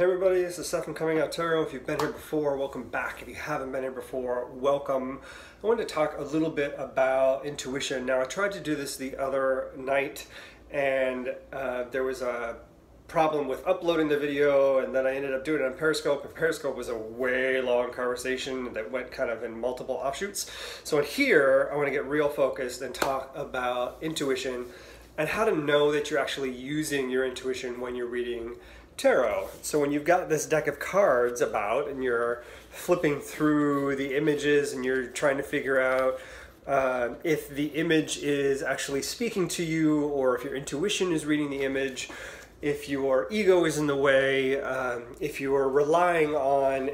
Hey everybody, this is Seth from ComingOutTarot. If you've been here before, welcome back. If you haven't been here before, welcome. I wanted to talk a little bit about intuition. Now, I tried to do this the other night, and there was a problem with uploading the video, and then I ended up doing it on Periscope, and Periscope was a way long conversation that went kind of in multiple offshoots. So in here, I want to get real focused and talk about intuition and how to know that you're actually using your intuition when you're reading tarot. So when you've got this deck of cards about and you're flipping through the images and you're trying to figure out if the image is actually speaking to you, or if your intuition is reading the image, if your ego is in the way, if you are relying on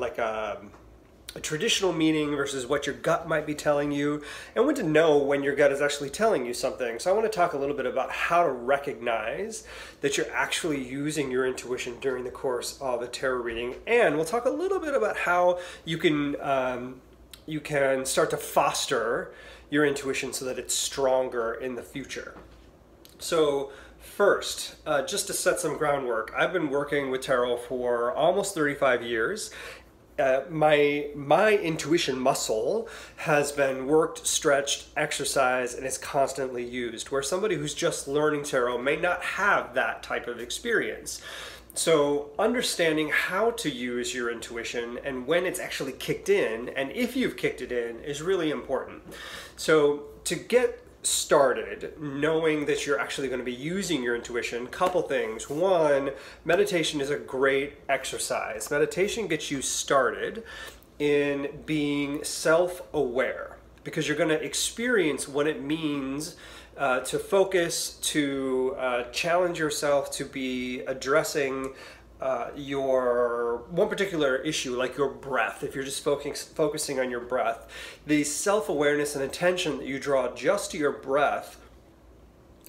like a traditional meaning versus what your gut might be telling you, and when to know when your gut is actually telling you something. So I want to talk a little bit about how to recognize that you're actually using your intuition during the course of a tarot reading, and we'll talk a little bit about how you can start to foster your intuition so that it's stronger in the future. So first, just to set some groundwork, I've been working with tarot for almost 35 years. My intuition muscle has been worked, stretched, exercised, and is constantly used, where somebody who's just learning tarot may not have that type of experience. So understanding how to use your intuition and when it's actually kicked in, and if you've kicked it in, is really important. So to get started, knowing that you're actually going to be using your intuition, couple things. One, meditation is a great exercise. Meditation gets you started in being self-aware, because you're going to experience what it means to focus, to challenge yourself to be addressing your one particular issue, like your breath. If you're just focusing on your breath, the self-awareness and attention that you draw just to your breath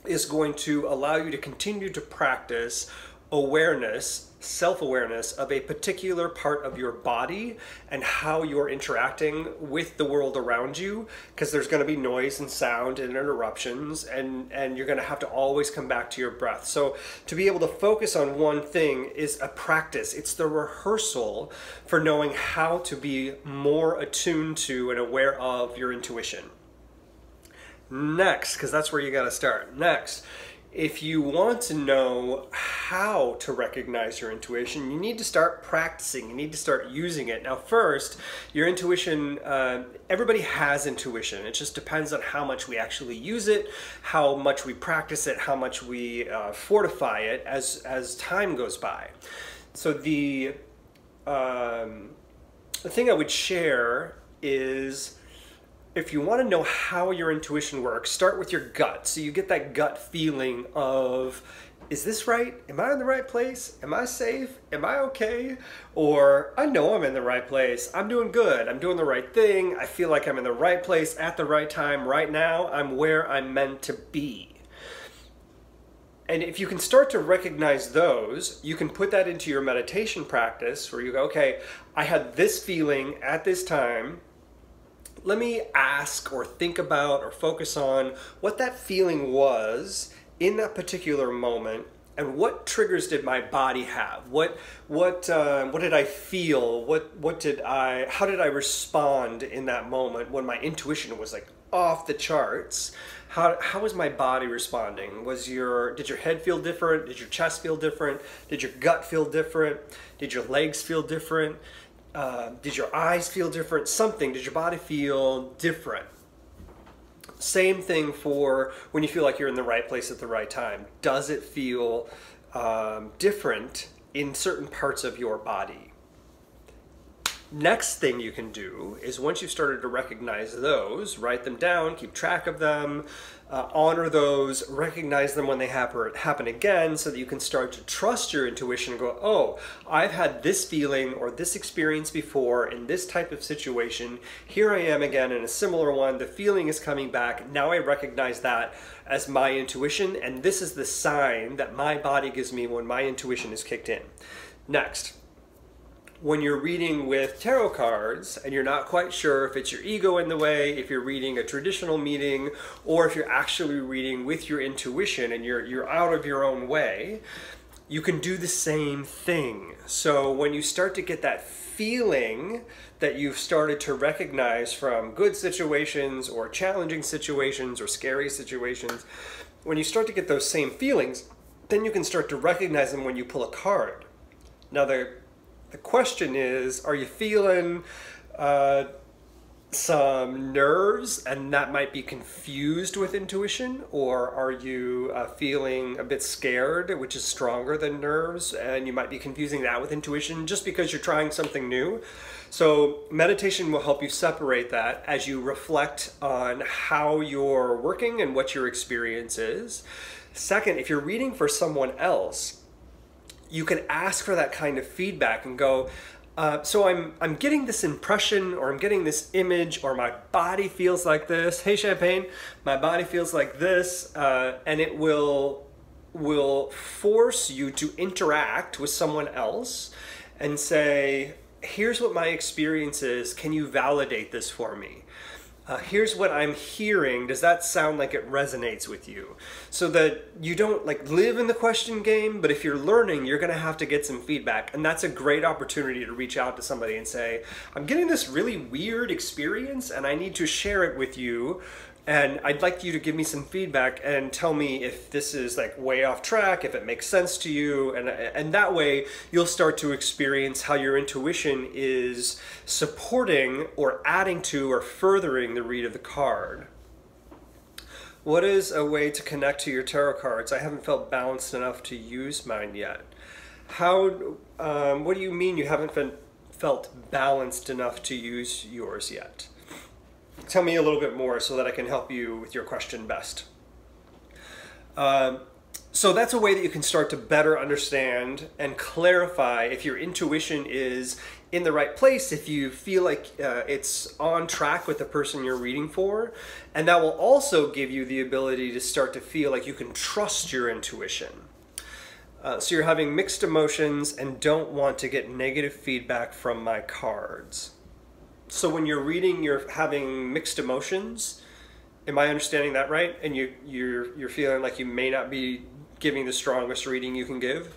is going to allow you to continue to practice awareness, self-awareness of a particular part of your body and how you're interacting with the world around you, because there's going to be noise and sound and interruptions, and you're going to have to always come back to your breath. So to be able to focus on one thing is a practice. It's the rehearsal for knowing how to be more attuned to and aware of your intuition. Next, because that's where you got to start. Next, if you want to know how to recognize your intuition, you need to start practicing. You need to start using it. Now, first, your intuition, everybody has intuition. It just depends on how much we actually use it, how much we practice it, how much we fortify it as time goes by. So the thing I would share is, if you want to know how your intuition works, start with your gut. So you get that gut feeling of, is this right? Am I in the right place? Am I safe? Am I okay? Or, I know I'm in the right place. I'm doing good. I'm doing the right thing. I feel like I'm in the right place at the right time. Right now, I'm where I'm meant to be. And if you can start to recognize those, you can put that into your meditation practice, where you go, okay, I had this feeling at this time. Let me ask or think about or focus on what that feeling was in that particular moment, and what triggers did my body have? What did I feel? How did I respond in that moment when my intuition was like off the charts? How was my body responding? Did your head feel different? Did your chest feel different? Did your gut feel different? Did your legs feel different? Did your eyes feel different? Something. Did your body feel different? Same thing for when you feel like you're in the right place at the right time. Does it feel different in certain parts of your body? Next thing you can do is, once you've started to recognize those, write them down, keep track of them, honor those, recognize them when they happen again, so that you can start to trust your intuition and go, oh, I've had this feeling or this experience before in this type of situation. Here I am again in a similar one. The feeling is coming back. Now I recognize that as my intuition, and this is the sign that my body gives me when my intuition is kicked in. Next, when you're reading with tarot cards and you're not quite sure if it's your ego in the way, if you're reading a traditional meaning, or if you're actually reading with your intuition and you're out of your own way, you can do the same thing. So when you start to get that feeling that you've started to recognize from good situations or challenging situations or scary situations, when you start to get those same feelings, then you can start to recognize them when you pull a card. Now the question is, are you feeling some nerves and that might be confused with intuition, or are you feeling a bit scared, which is stronger than nerves, and you might be confusing that with intuition just because you're trying something new? So meditation will help you separate that as you reflect on how you're working and what your experience is. Second, if you're reading for someone else, you can ask for that kind of feedback and go, so I'm getting this impression, or I'm getting this image, or my body feels like this. Hey, Champagne, my body feels like this, and it will force you to interact with someone else and say, here's what my experience is. Can you validate this for me? Here's what I'm hearing. Does that sound like it resonates with you? So that you don't like live in the question game, but if you're learning, you're gonna have to get some feedback. And that's a great opportunity to reach out to somebody and say, I'm getting this really weird experience and I need to share it with you. And I'd like you to give me some feedback and tell me if this is like way off track, if it makes sense to you. And that way you'll start to experience how your intuition is supporting or adding to or furthering the read of the card. What is a way to connect to your tarot cards? I haven't felt balanced enough to use mine yet. What do you mean you haven't felt balanced enough to use yours yet? Tell me a little bit more so that I can help you with your question best. So that's a way that you can start to better understand and clarify if your intuition is in the right place, if you feel like it's on track with the person you're reading for. And that will also give you the ability to start to feel like you can trust your intuition. So you're having mixed emotions and don't want to get negative feedback from my cards. So when you're reading, you're having mixed emotions. Am I understanding that right? And you're feeling like you may not be giving the strongest reading you can give?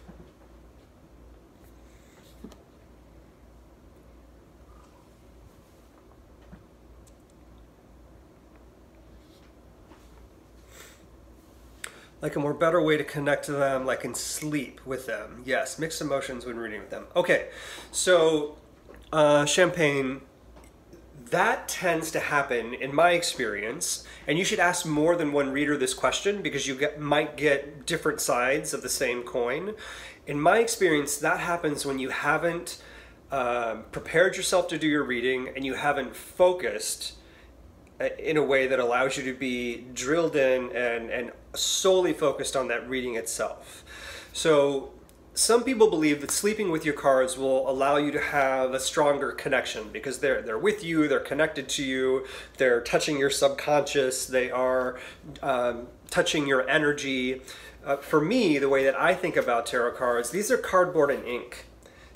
Like a more better way to connect to them, like in sleep with them. Yes, mixed emotions when reading with them. Okay, so Champagne, that tends to happen in my experience, and you should ask more than one reader this question because you might get different sides of the same coin. In my experience, that happens when you haven't prepared yourself to do your reading and you haven't focused in a way that allows you to be drilled in and solely focused on that reading itself. So some people believe that sleeping with your cards will allow you to have a stronger connection because they're with you, they're connected to you, they're touching your subconscious, they are touching your energy. For me, the way that I think about tarot cards, these are cardboard and ink.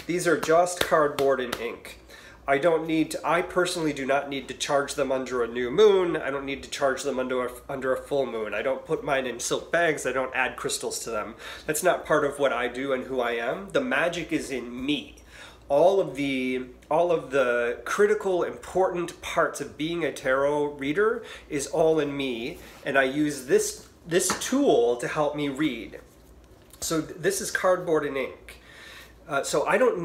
These are just cardboard and ink. I personally do not need to charge them under a new moon. I don't need to charge them under a full moon. I don't put mine in silk bags. I don't add crystals to them. That's not part of what I do and who I am. The magic is in me. All of the critical, important parts of being a tarot reader is all in me, and I use this tool to help me read. So this is cardboard and ink. So I don't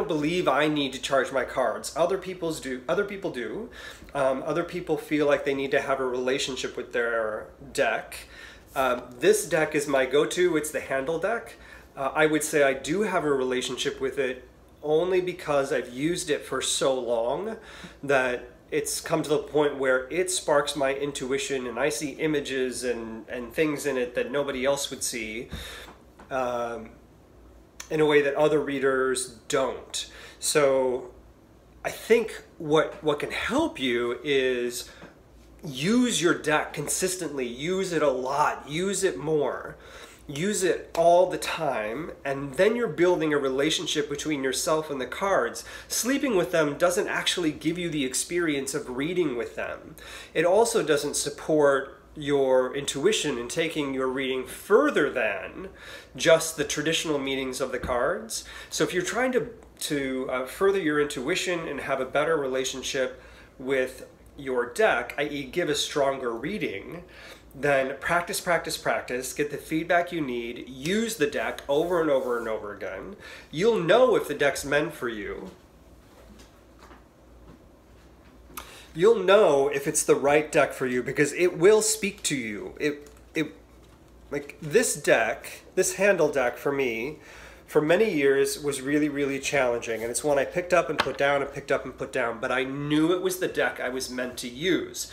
believe I need to charge my cards. Other people do. Other people feel like they need to have a relationship with their deck. This deck is my go-to. It's the handle deck. I would say I do have a relationship with it only because I've used it for so long that it's come to the point where it sparks my intuition and I see images and things in it that nobody else would see. In a way that other readers don't. So I think what can help you is use your deck consistently, use it a lot, use it more, use it all the time, and then you're building a relationship between yourself and the cards. Sleeping with them doesn't actually give you the experience of reading with them. It also doesn't support your intuition and taking your reading further than just the traditional meanings of the cards. So if you're trying to further your intuition and have a better relationship with your deck, i.e. give a stronger reading, then practice, practice, practice, get the feedback you need, use the deck over and over and over again. You'll know if the deck's meant for you. You'll know if it's the right deck for you because it will speak to you. Like this deck, this handle deck for me, for many years was really, really challenging. And it's one I picked up and put down and picked up and put down, but I knew it was the deck I was meant to use.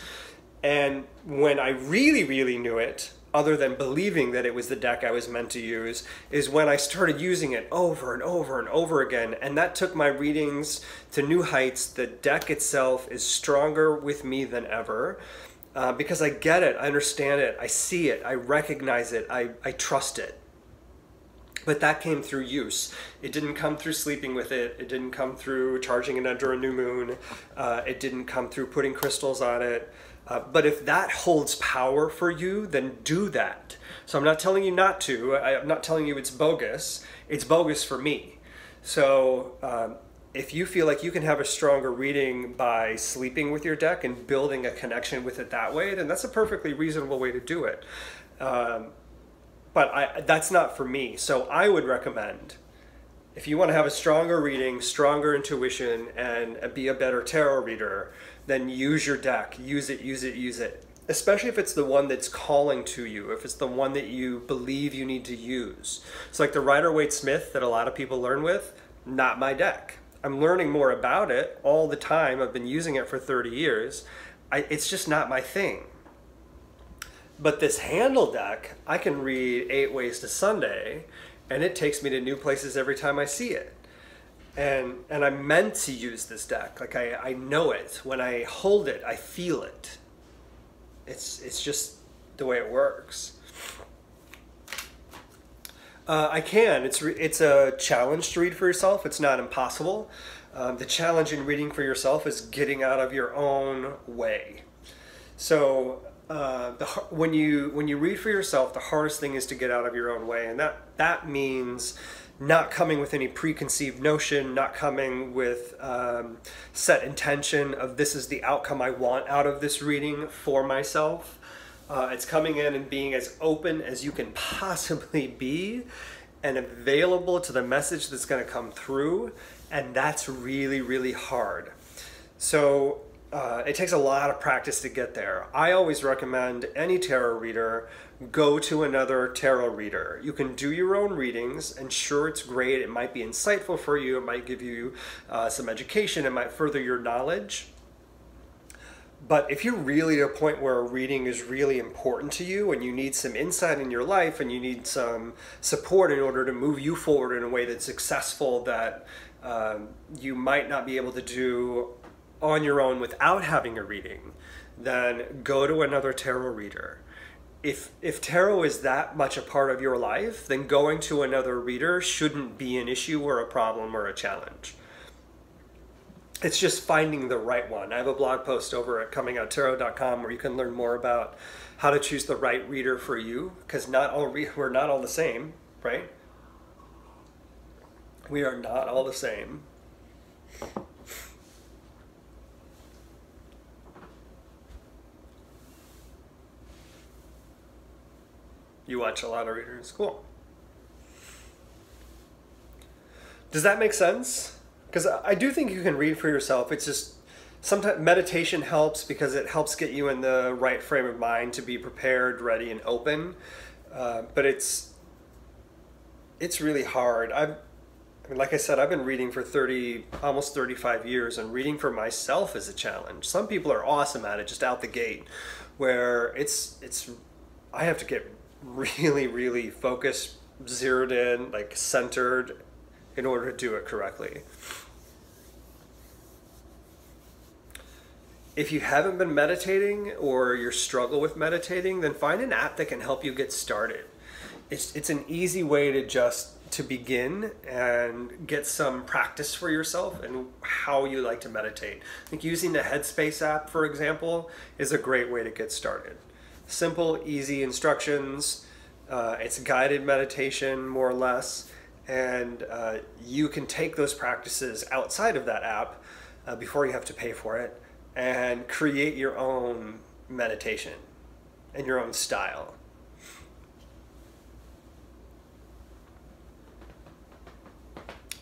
And when I really, really knew it, other than believing that it was the deck I was meant to use, is when I started using it over and over and over again. And that took my readings to new heights. The deck itself is stronger with me than ever because I get it, I understand it, I see it, I recognize it, I trust it. But that came through use. It didn't come through sleeping with it. It didn't come through charging it under a new moon. It didn't come through putting crystals on it. But if that holds power for you, then do that. So I'm not telling you not to. I'm not telling you it's bogus. It's bogus for me. So if you feel like you can have a stronger reading by sleeping with your deck and building a connection with it that way, then that's a perfectly reasonable way to do it. But that's not for me. So I would recommend, if you want to have a stronger reading, stronger intuition, and be a better tarot reader, then use your deck. Use it, use it, use it. Especially if it's the one that's calling to you, if it's the one that you believe you need to use. It's like the Rider-Waite-Smith that a lot of people learn with, not my deck. I'm learning more about it all the time. I've been using it for 30 years. It's just not my thing. But this handle deck, I can read 8 Ways to Sunday, and it takes me to new places every time I see it. And I'm meant to use this deck. Like I know it. When I hold it, I feel it. It's just the way it works. I can. It's a challenge to read for yourself. It's not impossible. The challenge in reading for yourself is getting out of your own way. So when you read for yourself, the hardest thing is to get out of your own way, and that means not coming with any preconceived notion, not coming with set intention of this is the outcome I want out of this reading for myself. It's coming in and being as open as you can possibly be and available to the message that's going to come through, and that's really, really hard. So it takes a lot of practice to get there. I always recommend any tarot reader go to another tarot reader. You can do your own readings, and sure, it's great. It might be insightful for you. It might give you some education. It might further your knowledge. But if you're really at a point where a reading is really important to you and you need some insight in your life and you need some support in order to move you forward in a way that's successful that you might not be able to do on your own without having a reading, then go to another tarot reader. If tarot is that much a part of your life, then going to another reader shouldn't be an issue or a problem or a challenge. It's just finding the right one. I have a blog post over at ComingOutTarot.com where you can learn more about how to choose the right reader for you, because we're not all the same, right? We are not all the same. You watch a lot of readers. Cool. Does that make sense? Because I do think you can read for yourself. It's just sometimes meditation helps because it helps get you in the right frame of mind to be prepared, ready, and open. But it's really hard. I mean, like I said, I've been reading for almost 35 years, and reading for myself is a challenge. Some people are awesome at it just out the gate, where I have to get really, really focused, zeroed in, like centered in order to do it correctly. If you haven't been meditating or you struggle with meditating, then find an app that can help you get started. It's an easy way to begin and get some practice for yourself and how you like to meditate. I think using the Headspace app, for example, is a great way to get started. Simple, easy instructions. It's guided meditation, more or less, and you can take those practices outside of that app before you have to pay for it and create your own meditation and your own style.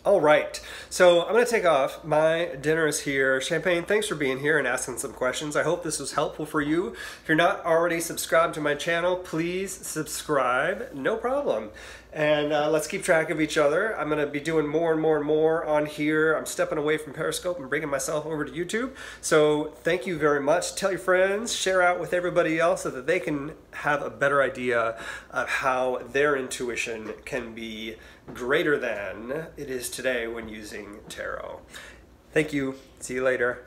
All right, so I'm going to take off. My dinner is here. Champagne, thanks for being here and asking some questions. I hope this was helpful for you. If you're not already subscribed to my channel, please subscribe. No problem. And let's keep track of each other. I'm going to be doing more and more and more on here. I'm stepping away from Periscope and bringing myself over to YouTube. So thank you very much. Tell your friends, share out with everybody else so that they can have a better idea of how their intuition can be greater than it is today when using tarot. Thank you. See you later.